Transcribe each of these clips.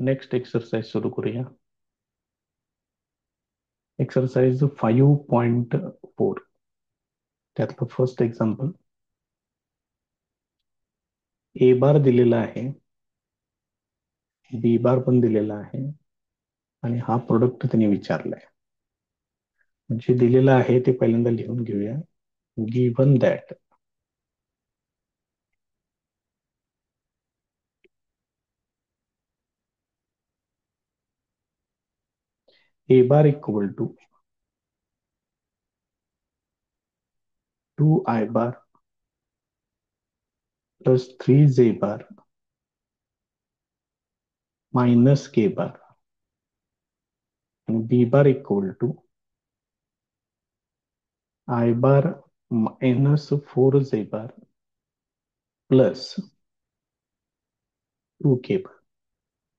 Next exercise सुरू करूया. Exercise 5.4 त्यातलं फर्स्ट एक्झाम्पल. ए बार दिलेला आहे, बी बार पण दिलेला आहे आणि हा प्रोडक्ट त्यांनी विचारलाय. जे दिलेलं आहे ते पहिल्यांदा लिहून घेऊया. Given that A bar equal to 2 I bar plus 3 J bar minus K bar आणि B bar equal to I bar minus 4J bar plus 2 K bar.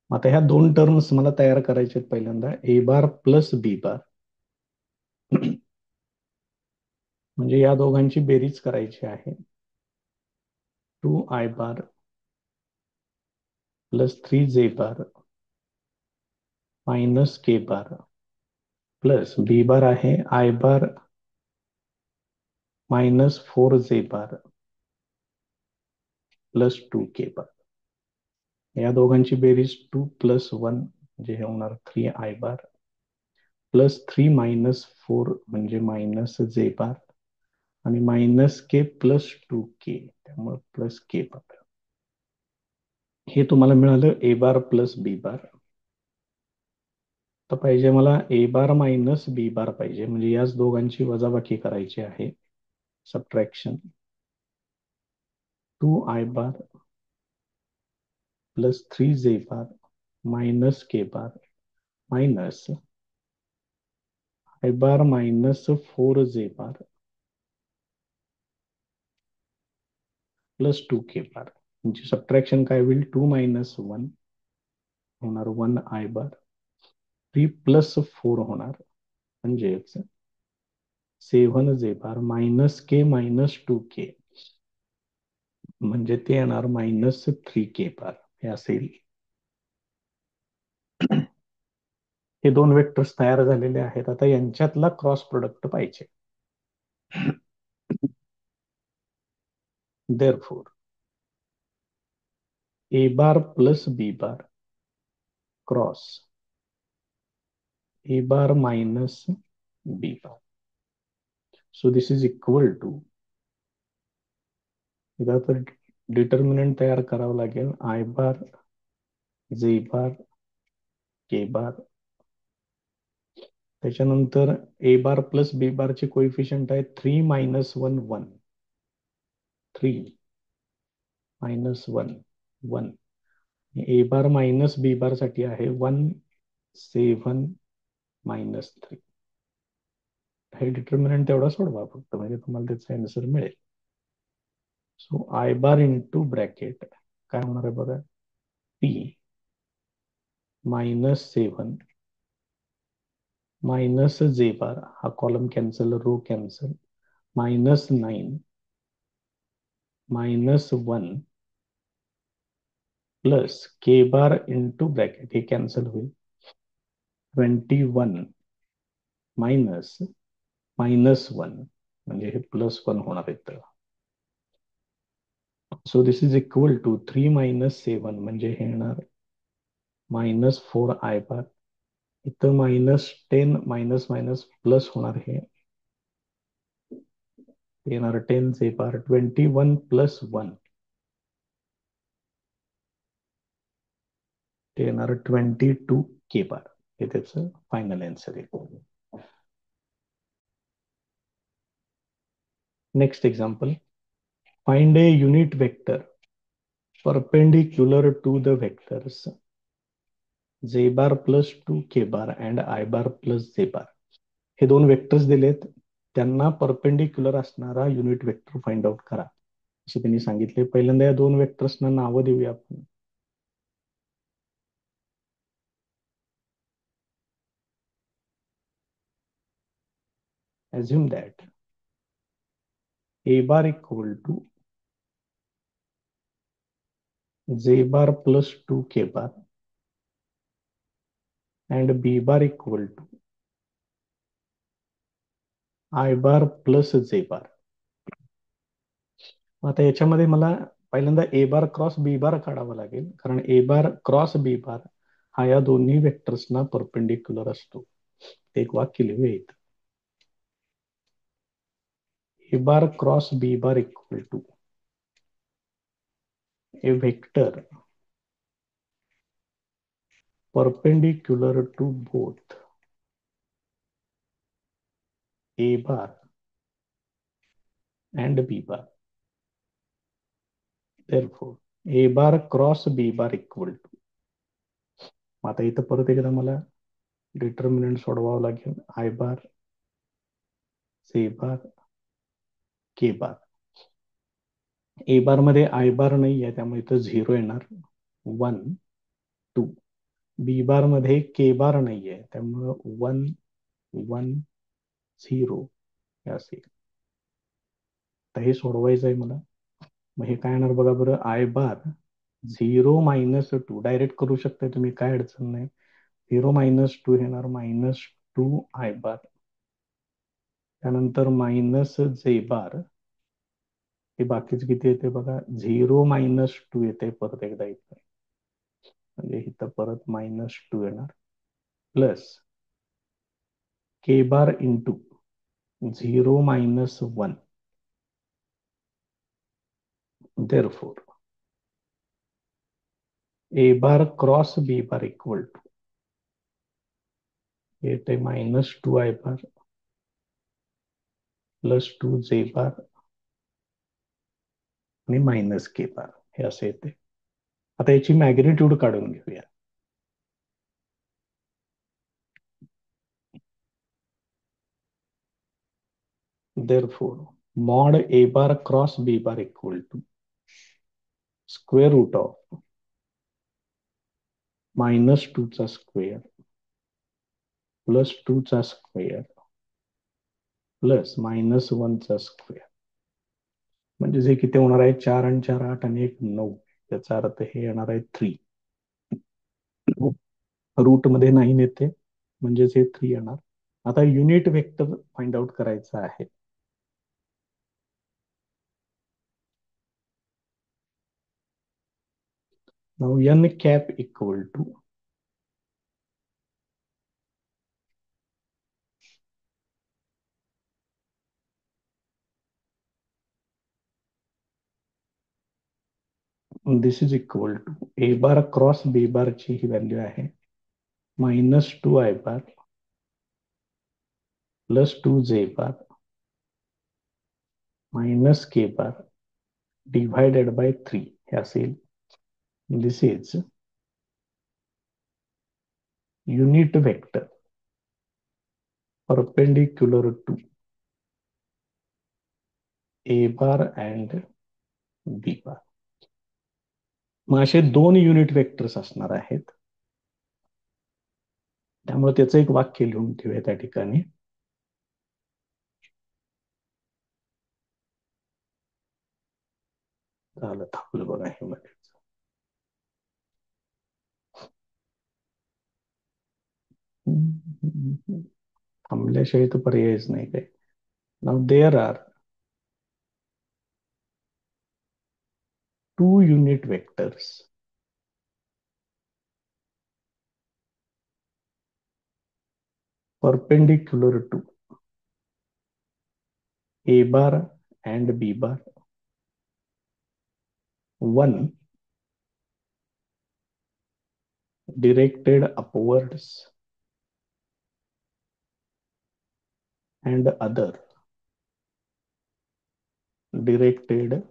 आता ह्या दोन टर्म्स मला तयार करायचे आहेत. पहिल्यांदा ए बार प्लस बी बार म्हणजे या दोघांची बेरीज करायची आहे. 2 I bar plus 3J bar minus K bar plus B bar आहे I bar minus 4J bar plus 2 K bar. या दोघांची बेरीज 2 प्लस 1 म्हणजे हे होणार 3 I बार प्लस 3 - 4 म्हणजे मायनस जे बार आणि मायनस के प्लस 2 के त्यामुळे प्लस के बार. हे तुम्हाला मिळालं ए बार प्लस बी बार. तर पाहिजे मला ए बार मायनस बी बार पाहिजे, म्हणजे याच दोघांची वजाबाकी करायची आहे. Subtraction 2 I bar plus 3J bar minus K bar minus I bar minus 4J bar plus 2 K बार. म्हणजे सबट्रॅक्शन काय होईल? 2 - 1 होणार 1 I बार 3 + 4 होणार म्हणजेच 7J बार मायनस के मायनस 2 के म्हणजे ते येणार मायनस 3 के बार. हे असेल. हे दोन वेक्टर्स तयार झालेले आहेत. आता यांच्यातला क्रॉस प्रोडक्ट पाहिजे. Therefore A bar plus B bar cross A bar minus B bar. So this is equal to, इथं तर डिटर्मिनंट तयार करावं लागेल. I बार जे बार के बार त्याच्यानंतर ए बार प्लस बी बारचे कोइफिशियंट आहे 3 - 1 1 3 - 1 1. ए बार मायनस बी बार साठी आहे 1 7 - 3. हे डिटर्मिनंट तेवढा सोडवा फक्त, म्हणजे तुम्हाला त्याचा आन्सर मिळेल. So I bar into bracket काय होणार आहे बघा, P -7 मायनस जे बार, हा column cancel row cancel -9 -1 plus K bar into bracket हे कॅन्सल होईल 21 मायनस -1 म्हणजे हे +1 होणार आहे. So this is equal to 3 - 7 म्हणजे हे येणार -4 I बार. इथं -10 मायनस मायनस प्लस होणार, हे येणार 10 जे बार 21 + 1 ते येणार 22 के बार. हे त्याचं फायनल आन्सर आहे. Next example. Find a unit vector perpendicular to the vectors J bar plus 2 K bar and I bar plus J bar. हे दोन वेक्टर्स दिलेत, त्यांना परपेंडिक्युलर असणारा युनिट वेक्टर फाइंड आउट करा असं त्यांनी सांगितले. पहिल्यांदा या दोन वेक्टर्सना नावं देऊया आपण. assume that a bar equal to J bar plus 2 K bar and B bar equal to I bar plus J bar. आता याच्यामध्ये मला पहिल्यांदा ए बार क्रॉस बी बार काढावा लागेल, कारण ए बार क्रॉस बी बार हा या दोन्ही वेक्टर्सना परपेंडिक्युलर असतो. एक वाक्य लिहूया इथं. A bar cross B bar equal to a vector perpendicular to both A bar and B bar. Therefore, A bar cross B bar equal to. आता इथं परत एकदा मला डिटर्मिनंट सोडवावं लागेल. आय बार, सी बार, के बार. ए बार मध्ये आय बार नाही आहे, त्यामुळे इथं 0 येणार. 1 2. बी बार मध्ये के बार नाही आहे, त्यामुळं 1 1 0 हे असेल. तर हे सोडवायचं आहे मला. मग हे काय येणार बघा बरं. आय बार 0 - 2 डायरेक्ट करू शकता तुम्ही, काय अडचण नाही. 0 - 2 येणार -2 आय बार. त्यानंतर मायनस जे बार. हे बाकीच किती येते बघा. 0 - 2 येते परत एकदा इथे, म्हणजे इथं परत -2 येणार. Plus K bar into 0 - 1. therefore A bar cross B bar equal to येते -2 आय बार +2 जे बार आणि मायनस के बार, हे असे येते. आता याची मॅग्निट्यूड काढून घेऊया. therefore mod a bar cross b bar equal to square root of -2 चा स्क्वेअर +2 चा स्क्वेअर प्लस -1 चा स्क्वेअर. म्हणजे जे किती होणार आहे, 4 आणि 4 8 आणि 1 9. त्याचा अर्थ हे येणार आहे 3. रूट मध्ये 9 येते, म्हणजेच हे 3 येणार. आता युनिट वेक्टर फाइंड आउट करायचं आहे. Now n cap equal to this is equal to A bar cross B bar ची ही व्हॅल्यू आहे -2 I bar +2 J bar minus K bar divided by 3 हे असेल. This is unit vector perpendicular to A bar and B bar. मग असे 2 unit vectors असणार आहेत. त्यामुळे त्याचं एक वाक्य लिहून ठेवूया त्या ठिकाणी. झालं, थांबलं बघा हे मध्ये. थांबल्याशिवाय तर पर्यायच नाही काय. Now there are 2 unit vectors perpendicular to A bar and B bar. One directed upwards and other directed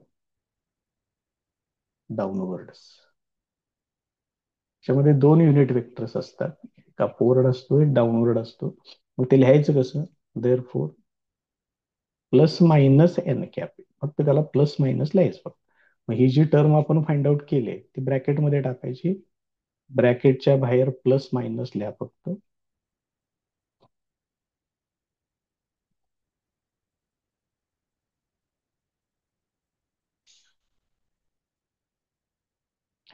downwards. त्याच्यामध्ये 2 युनिट वेक्टर्स असतात. एक अपवर्ड असतो, एक डाऊनवर्ड असतो. मग ते लिहायचं कसं. Therefore plus minus N cap, फक्त त्याला प्लस मायनस लिहायचं फक्त. मग ही जी टर्म आपण फाइंड आउट केली ती ब्रॅकेटमध्ये टाकायची. ब्रॅकेटच्या बाहेर प्लस मायनस लिहा फक्त.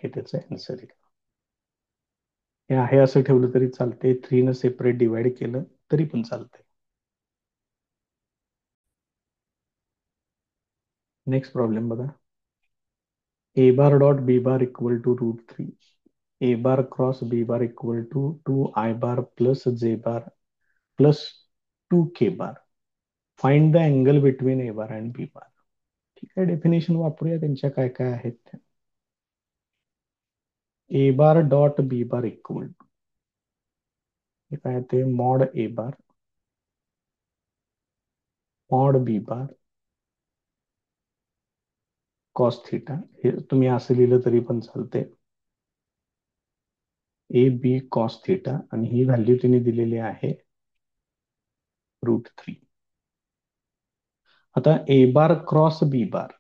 हे त्याचं आन्सर आहे. हे आहे असं ठेवलं तरी चालते, 3 न सेपरेट डिवाइड केलं तरी पण चालते. नेक्स्ट प्रॉब्लेम बघा. A bar dot B bar equal to √3, A bar cross B bar equal to 2 I bar plus J bar plus 2K bar. Find the angle between A bar and B bar. ठीक आहे, definition वापरूया त्यांच्या काय काय आहेत त्या. A bar dot B bar equal to, हे काय ते mod A bar mod B bar cos theta. हे तुम्ही असं लिहिलं तरी पण चालते, ए बी कॉस थिटा, आणि ही व्हॅल्यू त्यांनी दिलेली आहे √3. आता ए बार क्रॉस बी बार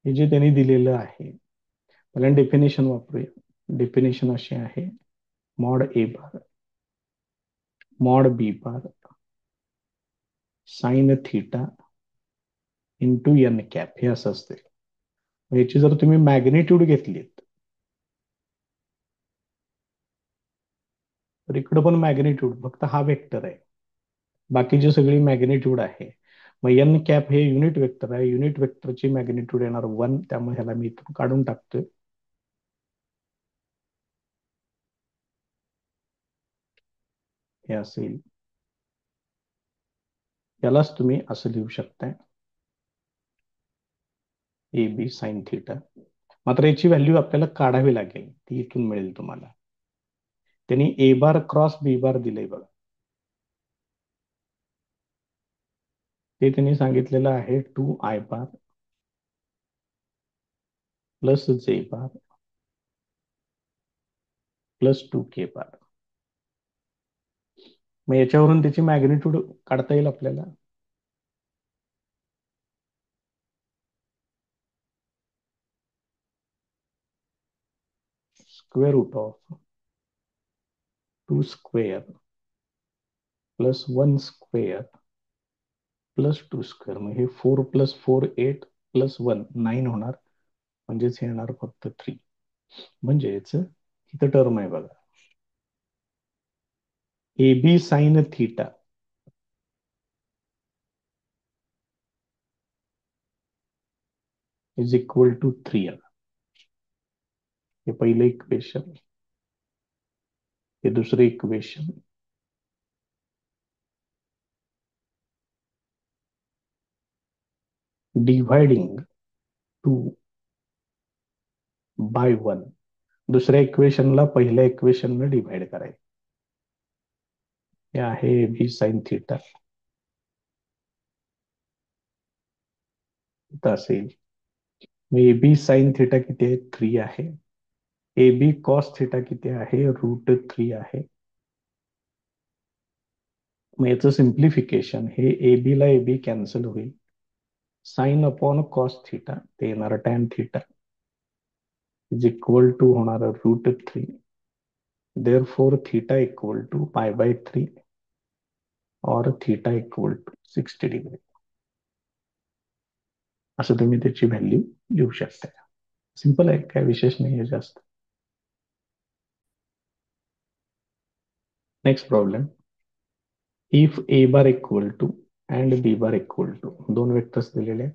हे जे त्यांनी दिलेलं आहे, पहिल्या डेफिनेशन वापरूया. डेफिनेशन अशी आहे, mod A bar mod B bar sine theta into N cap, हे असं असते. याची जर तुम्ही मॅग्निट्यूड घेतलीत तर इकडं पण मॅग्निट्यूड, फक्त हा वेक्टर आहे, बाकीची सगळी मॅग्निट्यूड आहे. मग एन कॅप हे युनिट वेक्टर आहे, युनिट वेक्टरची मॅग्निट्यूड येणार 1, त्यामुळे ह्याला मी इथून काढून टाकतोय. हे असेल, यालाच तुम्ही असं लिहू शकताय, ए बी साइन थिटा. मात्र याची व्हॅल्यू आपल्याला काढावी लागेल, ती इथून मिळेल तुम्हाला. त्यांनी ए बार क्रॉस बी बार दिलंय बघा, ते त्यांनी सांगितलेलं आहे 2I bar plus J bar plus 2K बार. मग याच्यावरून त्याची मॅग्निट्यूड काढता येईल आपल्याला. Square root of 2 square plus 1 square plus 2 square. मग हे 4 प्लस 4 8 प्लस 1 9 होणार, म्हणजेच हे येणार फक्त 3. म्हणजेच इथं टर्म आहे बघा, A B sine theta is equal to 3. हे पहिलं इक्वेशन, हे दुसरं इक्वेशन, डिव्हायडिंग 2 बाय 1. दुसऱ्या इक्वेशनला पहिल्या इक्वेशनने डिव्हाइड करायचं. हे आहे ए बी साइन थिटा, इथं असेल. मग ए बी साइन थिटा किती आहे, 3 आहे. ए बी कॉस थिटा किती आहे, √3 आहे. मग याचं सिम्प्लिफिकेशन, हे ए बी ला ए बी कॅन्सल होईल, साइन अपॉन कॉस थिटा, ते येणार tan theta is equal to होणार √3. देअरफॉर थिटा इक्वल टू π/3 और थिटा इक्वल टू 60 डिग्री. असं तुम्ही त्याची व्हॅल्यू लिहू शकता. सिंपल आहे, काय विशेष नाही आहे जास्त. Next problem. If A bar equal to and B bar equal to, दोन वेक्टर्स दिलेले आहेत.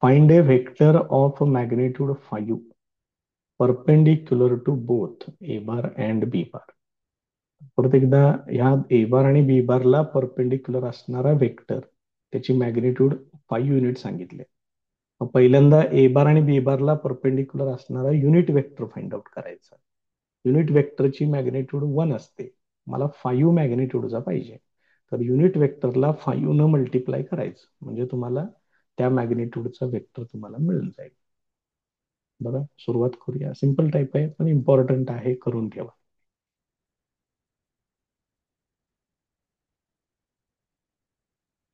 Find a vector of magnitude 5 perpendicular to both A bar and B bar. परत एकदा, ह्या ए बार आणि बी बारला परपेंडिक्युलर असणारा वेक्टर, त्याची मॅग्निट्यूड 5 युनिट सांगितले. मग पहिल्यांदा ए बार आणि बी बारला परपेंडिक्युलर असणारा युनिट वेक्टर फाइंड आउट करायचा. युनिट वेक्टरची मॅग्निट्यूड 1 असते, मला 5 मॅग्निट्यूडचा पाहिजे, तर युनिट वेक्टरला 5 न मल्टिप्लाय करायचं, म्हणजे तुम्हाला त्या मॅग्निट्यूडचा वेक्टर तुम्हाला मिळून जाईल. बघा, सुरुवात करूया. सिंपल टाईप आहे पण इम्पॉर्टंट आहे, करून ठेवा.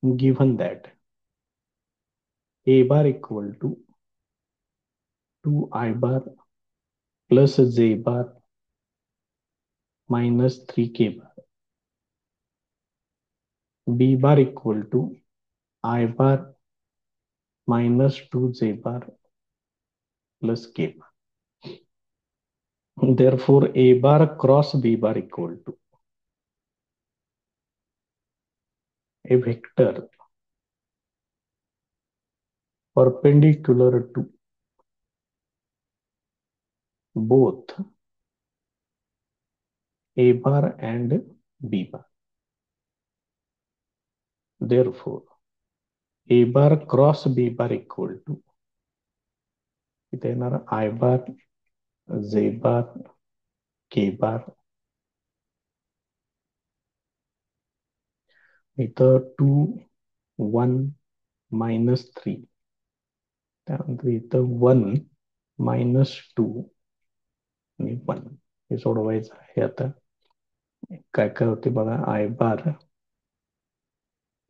Given that A bar equal to 2I bar plus J bar minus 3K bar, B bar equal to I bar minus 2J bar plus K bar. Therefore, A bar cross B bar equal to a vector perpendicular to both A bar and B bar. Therefore, A bar cross B bar equal to इथे येणार I bar, J bar, K bar. इथं 2, 1, -3. त्यानंतर इथं 1, -2 आणि 1. हे सोडवायचं आहे आता. काय काय होते बघा. I bar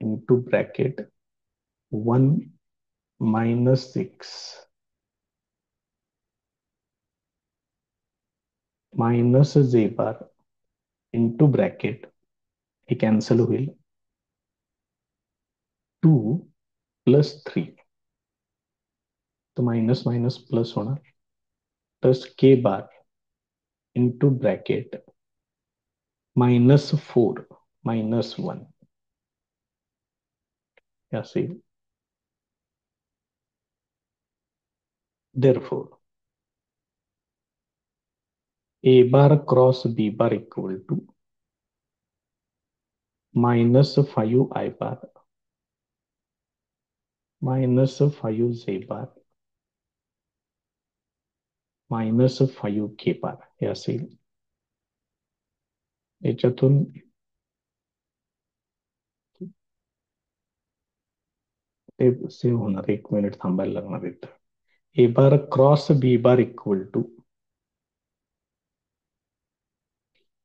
into bracket 1 -6 minus J bar into bracket हे कॅन्सल होईल 2 +3 तो मायनस मायनस प्लस होणार plus K bar into bracket -4 -1 हे असेल. therefore A bar cross B bar equal to -5 I bar -5 J bar -5 K bar हे असेल. याच्यातून ते सेव्ह होणार. 1 मिनिट थांबायला लागणार इथं. A bar cross B bar equal to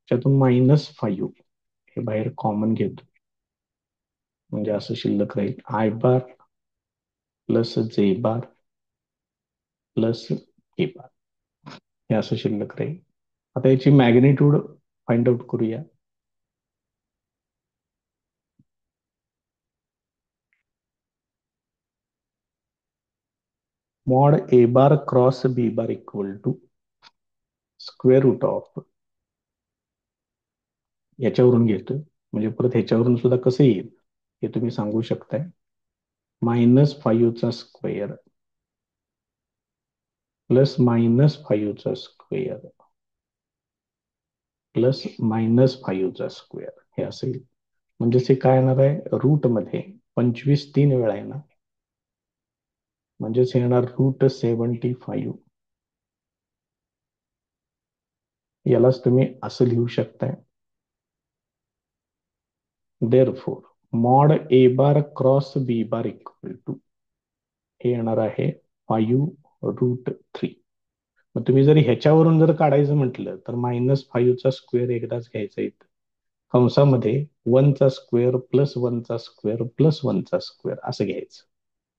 त्यातून -5 हे बाहेर कॉमन घेतो म्हणजे असं शिल्लक राहील I bar plus J bar plus K bar हे असं शिल्लक राहील. आता याची मॅग्निट्यूड फाइंड आउट करूया. Mod A bar cross B bar equal to square root of याच्यावरून घेतोय म्हणजे परत ह्याच्यावरून सुद्धा कसं येईल हे तुम्ही सांगू शकताय. -5चा स्क्वेअर प्लस -5चा स्क्वेअर प्लस -5चा स्क्वेअर हे असेल. म्हणजेच हे काय येणार आहे रूट मध्ये 25 3 वेळा येणार म्हणजेच येणार √75. यालाच तुम्ही असं लिहू शकताय. therefore mod A bar cross B bar equal to हे येणार आहे 5√3. मग तुम्ही जर ह्याच्यावरून जर काढायचं म्हटलं तर -5चा स्क्वेअर एकदाच घ्यायचा इथं कंसामध्ये 1चा स्क्वेअर प्लस 1चा स्क्वेअर प्लस 1चा स्क्वेअर असं घ्यायचं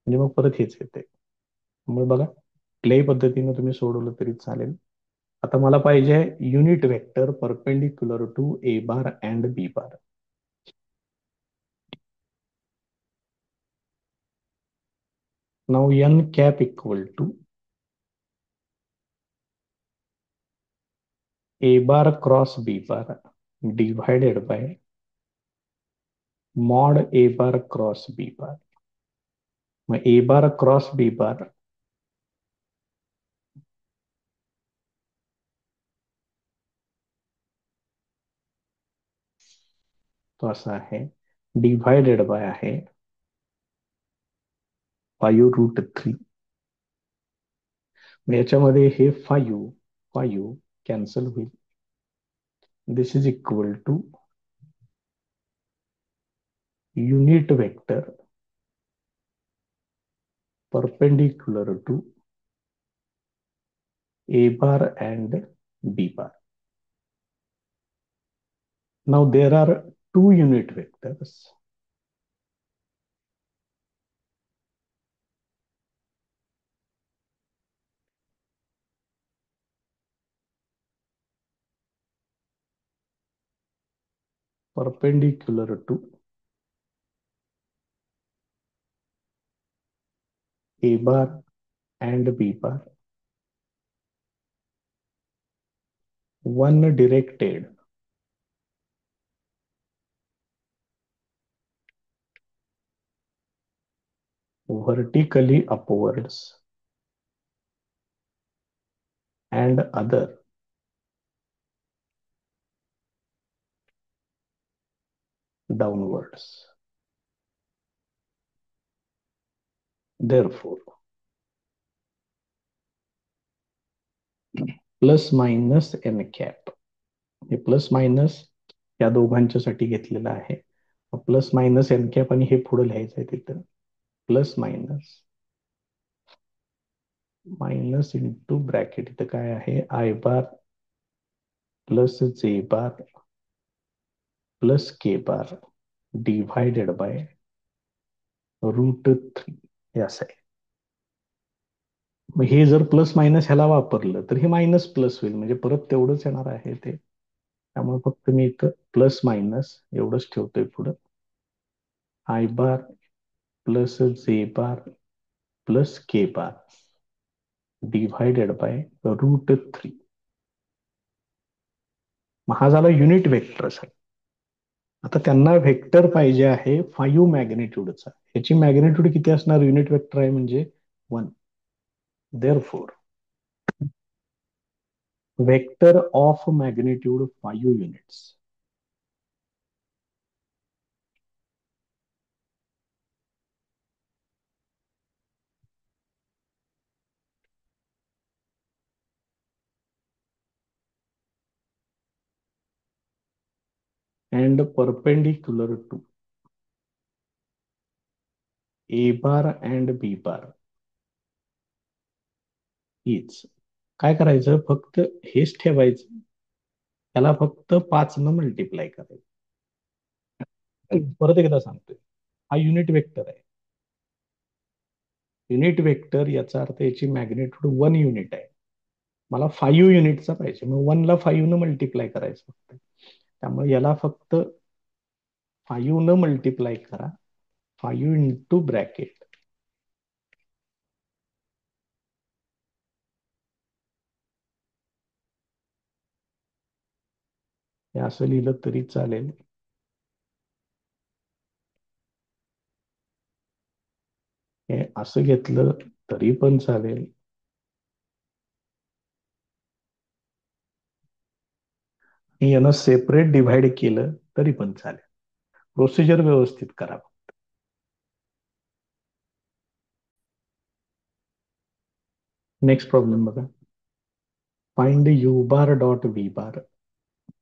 म्हणजे मग परत हेच येते. त्यामुळे बघा कुठल्याही पद्धतीने तुम्ही सोडवलं तरी चालेल. आता मला पाहिजे unit vector perpendicular to A bar and B bar. Now n cap equal to A bar cross B bar divided by mod A bar cross B bar. मग A bar cross B bar तो असा आहे divided by आहे 5√3. याच्यामध्ये हे 5 cancel होईल. This is equal to unit vector perpendicular to A bar and B bar. Now there are two unit vectors perpendicular to A bar and B bar one directed vertically upwards and other downwards. Therefore, plus minus N cap हे plus minus या दोघांच्यासाठी घेतलेलं आहे. Plus minus N cap आणि हे पुढे लिहायचं आहे तिथं plus minus minus into bracket इथं काय आहे I bar plus J bar plus K bar divided by √3 हे असं आहे. मग हे जर प्लस मायनस ह्याला वापरलं तर हे मायनस प्लस होईल म्हणजे परत तेवढंच येणार आहे ते. त्यामुळे फक्त मी इथं प्लस मायनस एवढंच ठेवतोय पुढं I bar plus J bar plus K bar divided by √3. मग हा झाला युनिट वेक्टर. आता त्यांना वेक्टर पाहिजे आहे 5 मॅग्निट्यूडचा. ह्याची मॅग्निट्यूड किती असणार युनिट वेक्टर आहे म्हणजे 1. Therefore vector of magnitude 5 units and perpendicular to A bar and B bar is काय करायचं फक्त हेच ठेवायचं त्याला फक्त 5 न मल्टिप्लाय करायचं. परत एकदा सांगतोय हा युनिट वेक्टर आहे. युनिट वेक्टर याचा अर्थ याची मॅग्निट्यूड 1 युनिट आहे. मला 5 युनिटचा पाहिजे मग 1 ला 5 न मल्टिप्लाय करायचं फक्त. त्यामुळे याला फक्त 5 न मल्टिप्लाय करा 5 इंटू ब्रॅकेट हे असं लिहिलं तरी चालेल. हे असं घेतलं तरी पण चालेल. यानं सेपरेट डिव्हाइड केलं तरी पण चालेल. प्रोसिजर व्यवस्थित करा. नेक्स्ट प्रॉब्लेम बघा. Find U bar dot V bar.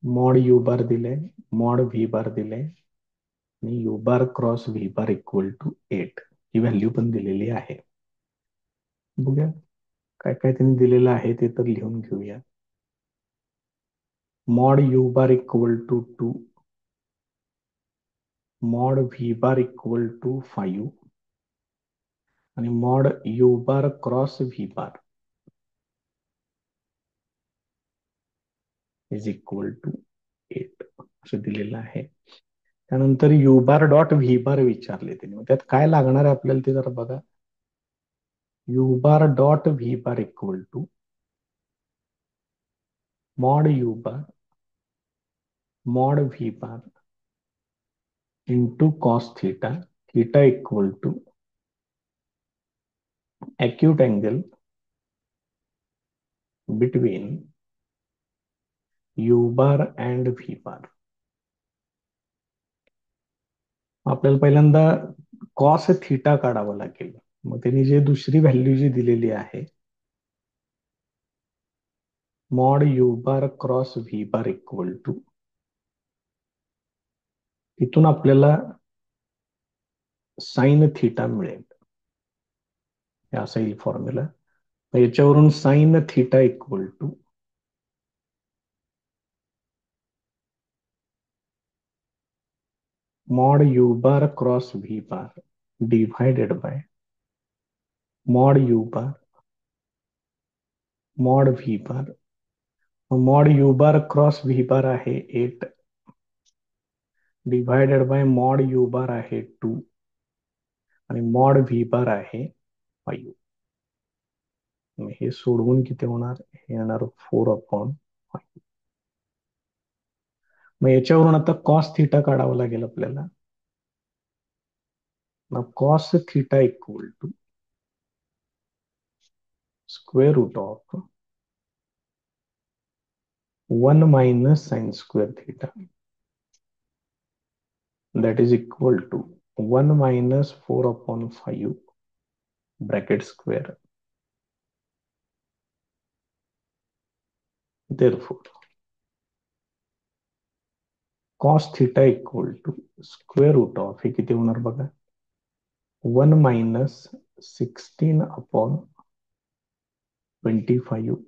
Mod you bar दिले मॉड व्ही बार दिले आणि you bar cross V bar equal to 8 ही व्हॅल्यू पण दिलेली आहे. बघूया काय काय त्यांनी दिलेलं आहे ते तर लिहून घेऊया. Mod you bar equal to 2 mod V bar equal to 5 आणि mod you bar cross V bar is equal to 8 असं दिलेलं आहे. त्यानंतर U bar dot V bar विचारले त्यांनी मग त्यात काय लागणार आहे आपल्याला ते जरा बघा. You bar dot V bar equal to mod you bar mod V bar into cos theta theta equal to acute angle between u bar and v bar. आपल्याला पहिल्यांदा कॉस थीटा काढावं लागेल. मग त्यांनी जे दुसरी व्हॅल्यू जी दिलेली आहे mod you bar cross V bar equal to इथून आपल्याला साइन थीटा मिळेल. हे असा येईल फॉर्म्युला. याच्यावरून sine theta equal to mod you bar cross V bar divided by mod you bar mod V bar. Mod you bar cross V bar आहे 8 divided by mod you bar आहे 2 आणि mod V bar आहे 5. हे सोडवून किती होणार हे येणार 4/5. मग याच्यावरून आता कॉस थिटा काढावं लागेल आपल्याला. मग cos theta equal to square root of 1 minus sine square theta, that is equal to 1 minus 4 upon 5 bracket square. Therefore, cos theta equal to square root of हे किती होणार बघा, 1 minus 16 upon 25.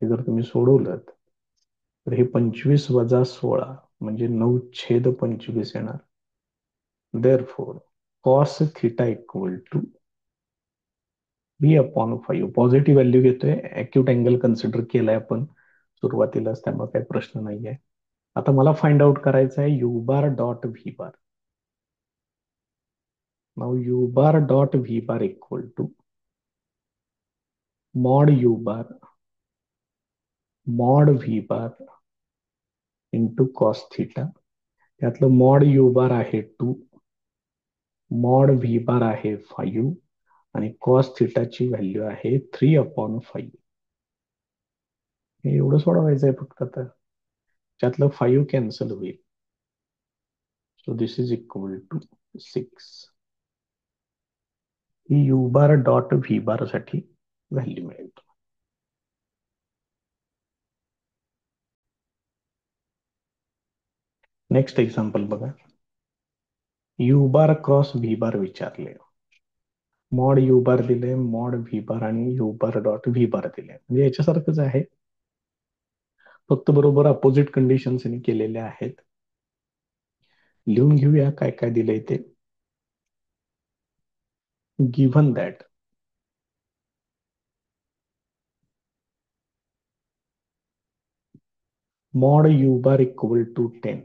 हे जर तुम्ही सोडवलं तर हे 25 वजा 16 म्हणजे 9/25 येणार. Therefore, cos theta equal to b/5. Positive value घेतोय, अॅक्यूट अँगल कन्सिडर केलाय आपण सुरुवातीलाच, त्यामुळे काही प्रश्न नाहीये. आता मला फाइंड आउट करायचं आहे U bar dot V bar. Now U bar dot V bar equal to mod you bar mod V bar into cos theta. त्यातलं मॉड यू बार आहे 2, मॉड व्ही बार आहे 5 आणि कॉस थिटाची व्हॅल्यू आहे 3/5. हे एवढं सोडवायचं आहे फक्त. आता त्यातलं 5 कॅन्सल होईल. So this is equal to 6. ही u bar dot V bar साठी व्हॅल्यू मिळेल. नेक्स्ट एक्झाम्पल बघा. You bar cross V bar विचारले. मॉड यू बार दिले, मॉड व्ही बार आणि you bar dot V bar दिले. म्हणजे याच्यासारखंच आहे, फक्त बरोबर अपोजिट कंडिशन्स केलेल्या आहेत. लिहून घेऊया काय काय दिलंय ते. Given that mod you bar equal to 10,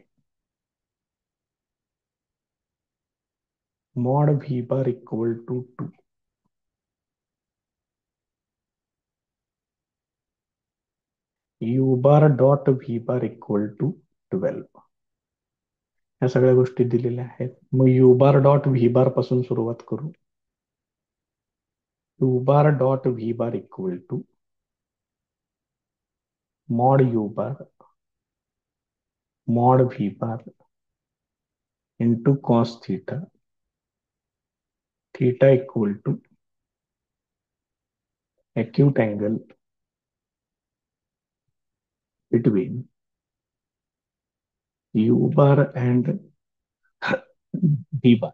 mod V bar equal to 2, U bar dot V bar equal to 12. या सगळ्या गोष्टी दिलेल्या आहेत. मग U bar dot V bar पासून सुरुवात करू. U bar dot V bar equal to mod you bar mod V bar into cos theta, theta equal to acute angle between u bar and v bar.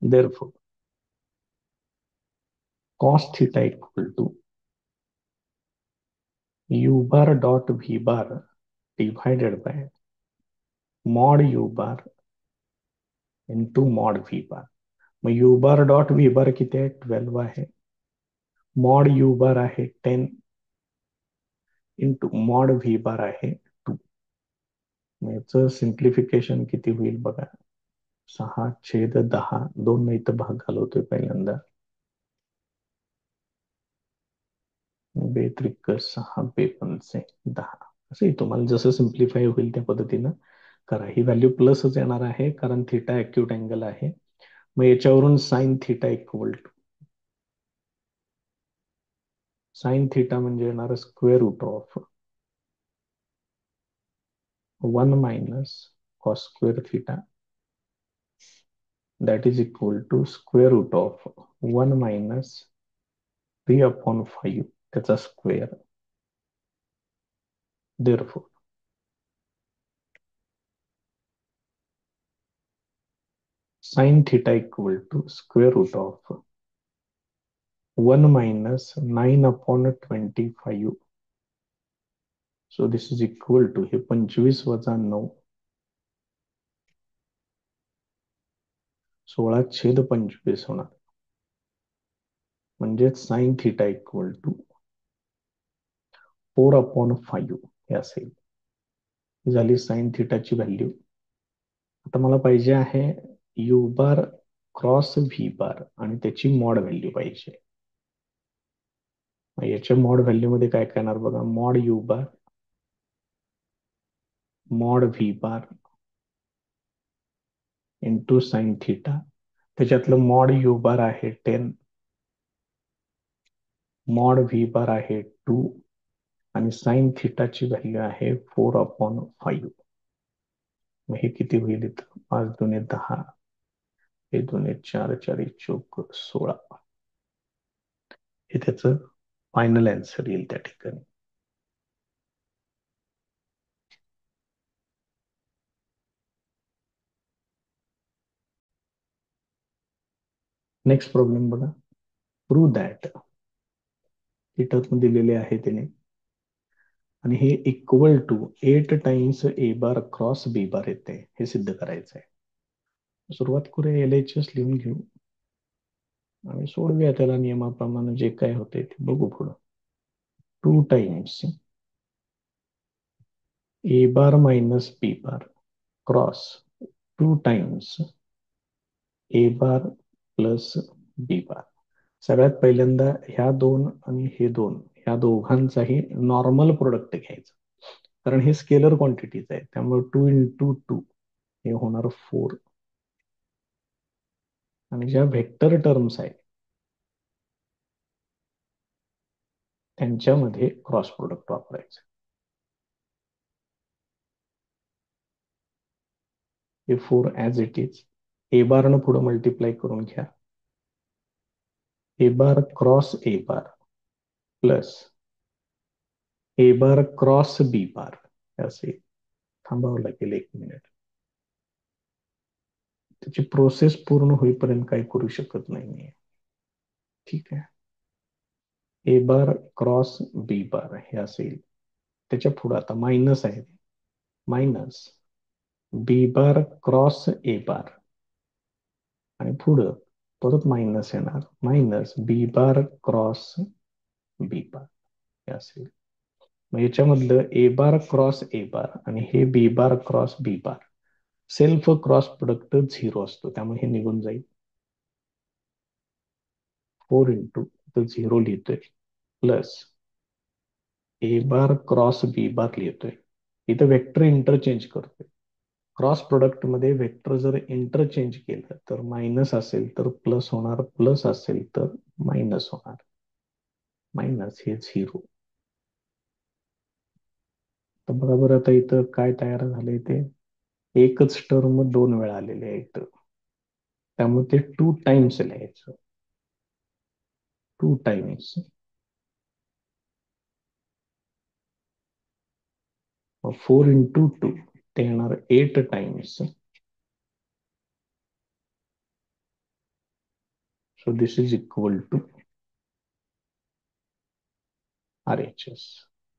Therefore, cos theta equal to u bar dot v bar divided by mod u bar into mod v bar. मग u bar dot v bar किती आहे, 12 आहे. Mod u bar आहे 10 into mod v bar आहे 2. याचं simplification किती होईल बघा. 6/10, 2 नाही तर भाग घालवतोय पहिल्यांदा. 2 त्रिक 6, 2 पंचे 10. असं तुम्हाला जसं सिम्प्लिफाय होईल त्या पद्धतीनं करा. ही व्हॅल्यू प्लसच येणार आहे कारण थिटा अॅक्यूट अँगल आहे. मग याच्यावरून sine theta equal to sine theta म्हणजे येणार square root of 1 minus cos square theta, that is equal to square root of 1 minus 3/5 त्याचा square. Therefore, sin theta equal to square root of 1 minus 9/25. So this is equal to हे 25 वजा 9, 16/25 होणार. म्हणजेच sign theta equal to 4/5 हे असेल. ही झाली sign थिटाची value. आता मला पाहिजे आहे U bar cross V bar आणि त्याची मॉड व्हॅल्यू पाहिजे. याच्या मॉड व्हॅल्यू मध्ये काय करणार बघा. Mod you bar mod V bar into sine theta. त्याच्यातलं मॉड यू बार आहे 10, मॉड व्ही बार आहे 2 आणि साइन थिटाची व्हॅल्यू आहे 4/5. मग हे किती होईल इथं? 5×2 = 10, हे 2 × 4 = 4 × 16. हे त्याचं फायनल आन्सर येईल त्या ठिकाणी. नेक्स्ट प्रॉब्लेम बघा. प्रूव्ह दॅट ही टर्म दिलेली आहे त्याने आणि हे equal to 8 times A bar cross B bar येते हे सिद्ध करायचं आहे. सुरुवात करूया, LHS लिहून घेऊ आणि सोडूया त्याला नियमाप्रमाणे. जे काय होते ते बघू पुढं. 2 टाइम्स ए बार मायनस बी बार क्रॉस 2 टाइम्स ए बार प्लस बी बार. सगळ्यात पहिल्यांदा ह्या दोन आणि हे दोन, ह्या दोघांचाही नॉर्मल प्रोडक्ट घ्यायचं, कारण हे स्केलर क्वांटिटीज आहे. त्यामुळे 2 × 2 हे होणार 4. आणि ज्या व्हेक्टर टर्म्स आहेत त्यांच्यामध्ये क्रॉस प्रोडक्ट वापरायचं. हे 4 ॲज इट इज. ए बारनं पुढे मल्टिप्लाय करून घ्या. A bar cross A bar plus a bar cross B bar असे. थांबावं लागेल 1 मिनिट. त्याची प्रोसेस पूर्ण होईपर्यंत काही करू शकत नाही. ठीक आहे. ए बार क्रॉस बी बार हे असेल. त्याच्या पुढे आता मायनस आहे, मायनस बी बार क्रॉस ए बार आणि पुढं परत मायनस येणार, मायनस बी बार क्रॉस बी बार हे असेल. मग याच्यामधलं ए बार क्रॉस ए बार आणि हे बी बार क्रॉस बी बार सेल्फ क्रॉस प्रोडक्ट 0 असतो, त्यामुळे हे निघून जाईल. 4 इंटू 0 लिहितोय plus a bar cross B bar लिहितोय. इथं वेक्टर इंटरचेंज करतोय. क्रॉस प्रोडक्ट मध्ये वेक्टर जर इंटरचेंज केलं तर मायनस असेल तर प्लस होणार, प्लस असेल तर मायनस होणार. मायनस हे 0. तर बरोबर आता इथं काय तयार झालंय ते एकच टर्म 2 वेळा आलेले आहे इथं, त्यामुळे ते 2 टाइम्स लिहायचं. 2 टाइम्स 4 इंटू 2 ते येणार 8 times. So this is equal to RHS.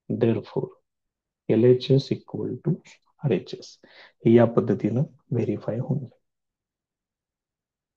Therefore, LHS equal to RHS. हे या पद्धतीनं व्हेरीफाय होईल.